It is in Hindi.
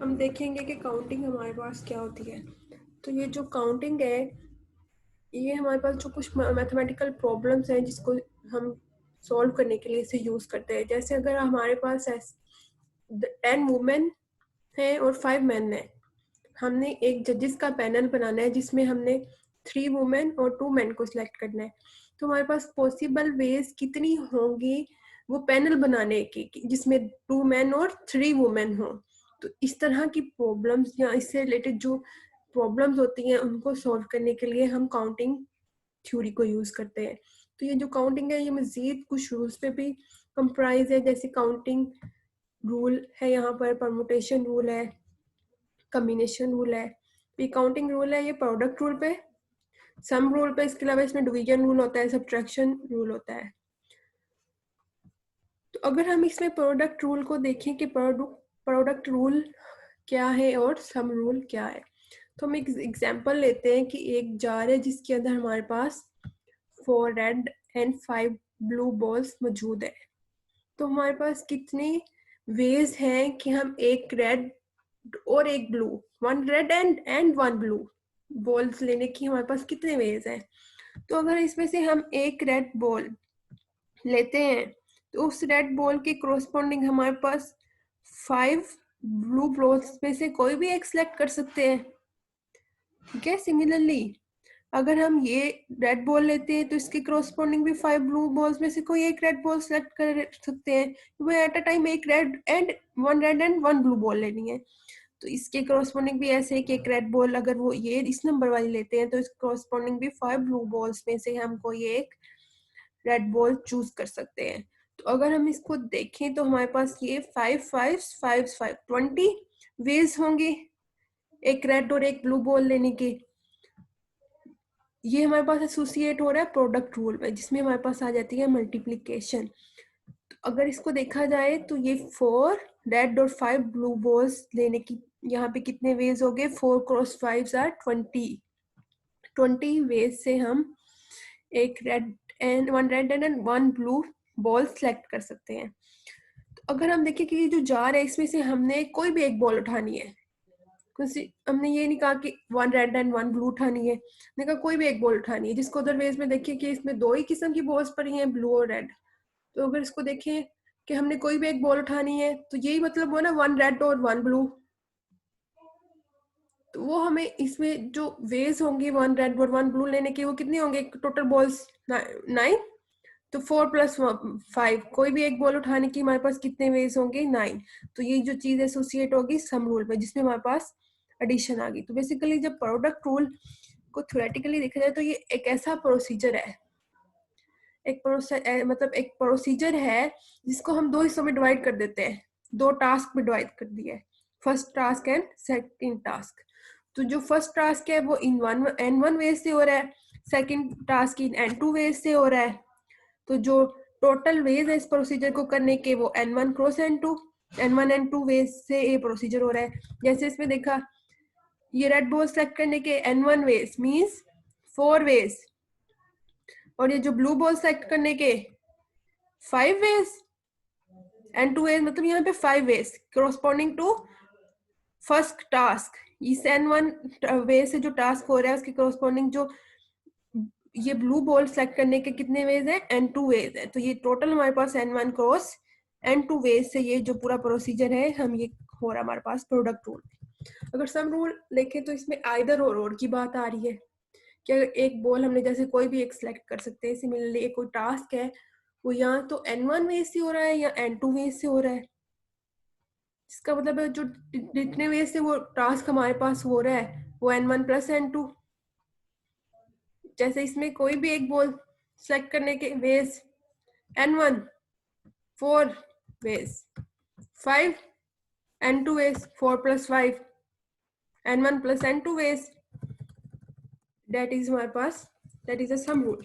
हम देखेंगे कि काउंटिंग हमारे पास क्या होती है। तो ये जो काउंटिंग है, ये हमारे पास जो कुछ मैथमेटिकल प्रॉब्लम्स हैं जिसको हम सॉल्व करने के लिए इसे यूज़ करते हैं। जैसे अगर हमारे पास 10 वुमेन हैं और 5 मेन हैं, हमने एक जजेस का पैनल बनाना है जिसमें हमने 3 वुमेन और 2 मेन को सिलेक्ट करना है। तो हमारे पास पॉसिबल वेज कितनी होंगी वो पैनल बनाने की जिसमें 2 मेन और 3 वुमेन हो। तो इस तरह की प्रॉब्लम्स या इससे रिलेटेड जो प्रॉब्लम्स होती हैं उनको सॉल्व करने के लिए हम काउंटिंग थ्योरी को यूज करते हैं। तो ये जो काउंटिंग है ये मजीद कुछ रूल्स पे भी कंप्राइज है, जैसे काउंटिंग रूल है, यहाँ पर परमुटेशन रूल है, कम्बिनेशन रूल है। ये काउंटिंग रूल है, ये प्रोडक्ट रूल पे, सम रूल पे, इसके अलावा इसमें डिवीजन रूल होता है, सब्ट्रैक्शन रूल होता है। तो अगर हम इसमें प्रोडक्ट रूल को देखें कि प्रोडक्ट रूल क्या है और सम रूल क्या है, तो हम एक एग्जांपल लेते हैं कि एक जार है जिसके अंदर हमारे पास 4 रेड एंड 5 ब्लू बॉल्स मौजूद है। तो हमारे पास कितने वेज हैं कि हम एक रेड और एक blue, 1 red and 1 blue balls लेने की हमारे पास कितने वेज हैं। तो अगर इसमें से हम एक रेड बॉल लेते हैं तो उस रेड बॉल के कोरस्पॉन्डिंग हमारे पास 5 ब्लू बॉल्स में से कोई भी एक सिलेक्ट कर सकते हैं। ठीक है, सिमिलरली अगर हम ये रेड बॉल लेते हैं तो इसके कोरस्पॉन्डिंग भी 5 ब्लू बॉल्स में से कोई एक रेड बॉल सेलेक्ट कर सकते हैं। वो एट अ टाइम एक रेड एंड 1 ब्लू बॉल लेनी है। तो इसके कोरस्पॉन्डिंग भी ऐसे है कि एक रेड बॉल अगर वो ये इस नंबर वाली लेते हैं तो इस कोरस्पॉन्डिंग भी 5 ब्लू बॉल्स में से हम कोई एक रेड बॉल चूज कर सकते हैं। तो अगर हम इसको देखें तो हमारे पास ये 20 वेज होंगे एक रेड और एक ब्लू बॉल लेने के। ये हमारे पास एसोसिएट हो रहा है प्रोडक्ट रूल में, जिसमें हमारे पास आ जाती है मल्टीप्लिकेशन। तो अगर इसको देखा जाए तो ये 4 रेड और 5 ब्लू बॉल्स लेने की यहाँ पे कितने वेज हो गए, 4 क्रॉस 5 आर 20 वेज से हम एक red and 1 blue ball select कर सकते हैं। तो अगर हम देखें कि ये जो जार है इसमें से हमने कोई भी एक बॉल उठानी है, हमने ये नहीं कहा कि 1 रेड एंड 1 ब्लू उठानी है, हमने कहा कोई भी एक बॉल उठानी है, जिसको अदर वेज में देखिए कि इसमें 2 ही किस्म की बॉल्स पड़ी हैं, ब्लू और रेड। तो अगर इसको देखें कि हमने कोई भी एक बॉल उठानी है तो यही मतलब हुआ ना 1 रेड और 1 ब्लू। तो वो हमें इसमें जो वेज होंगे 1 रेड और 1 ब्लू लेने के वो कितने होंगे, टोटल बॉल्स 9। तो 4 प्लस 5 कोई भी एक बॉल उठाने की हमारे पास कितने वेज होंगे, 9। तो ये जो चीज एसोसिएट होगी सम रूल पे जिसमें हमारे पास एडिशन आ गई। तो बेसिकली जब प्रोडक्ट रूल को थ्योरेटिकली देखा जाए तो ये एक ऐसा प्रोसीजर है, मतलब एक प्रोसीजर है जिसको हम 2 हिस्सों में डिवाइड कर देते हैं, 2 टास्क में डिवाइड कर दिया है, first task and second task. तो जो फर्स्ट टास्क है वो इन n1 वेज से हो रहा है, second task in n2 veg से हो रहा है। तो जो टोटल वेज है इस प्रोसीजर को करने के वो n1 cross n1 n2 veg से ये प्रोसीजर हो रहा है। जैसे इसमें देखा ये रेड बॉल सेलेक्ट करने के n1 वेज मींस 4 वेज, और ये जो ब्लू बॉल सेलेक्ट करने के 5 वेज, n2 वेज मतलब यहाँ पे 5 ways corresponding to first task. इस n1 वे से जो टास्क हो रहा है उसके कोरस्पॉन्डिंग जो ये ब्लू बॉल सेलेक्ट करने के कितने वेज है, n2 वेज है। तो ये टोटल हमारे पास n1 क्रॉस n2 वेज से ये जो पूरा प्रोसीजर है हम ये हो रहा हमारे पास प्रोडक्ट रूल। अगर सम रूल देखें तो इसमें आइदर और की बात आ रही है कि अगर एक बॉल हमने जैसे कोई भी एक सिलेक्ट कर सकते हैं, सिमिलरली एक कोई टास्क है वो यहाँ तो n1 वेज से हो रहा है या n2 वेज से हो रहा है, इसका मतलब है जो जितने वेज से वो टास्क हमारे पास हो रहा है वो n1 प्लस n2। जैसे इसमें कोई भी एक बॉल सेलेक्ट करने के ways n1 4 ways, 5 n2 ways, 4 plus 5 n1 plus n2 ways, that is हमारे पास that is a sum rule।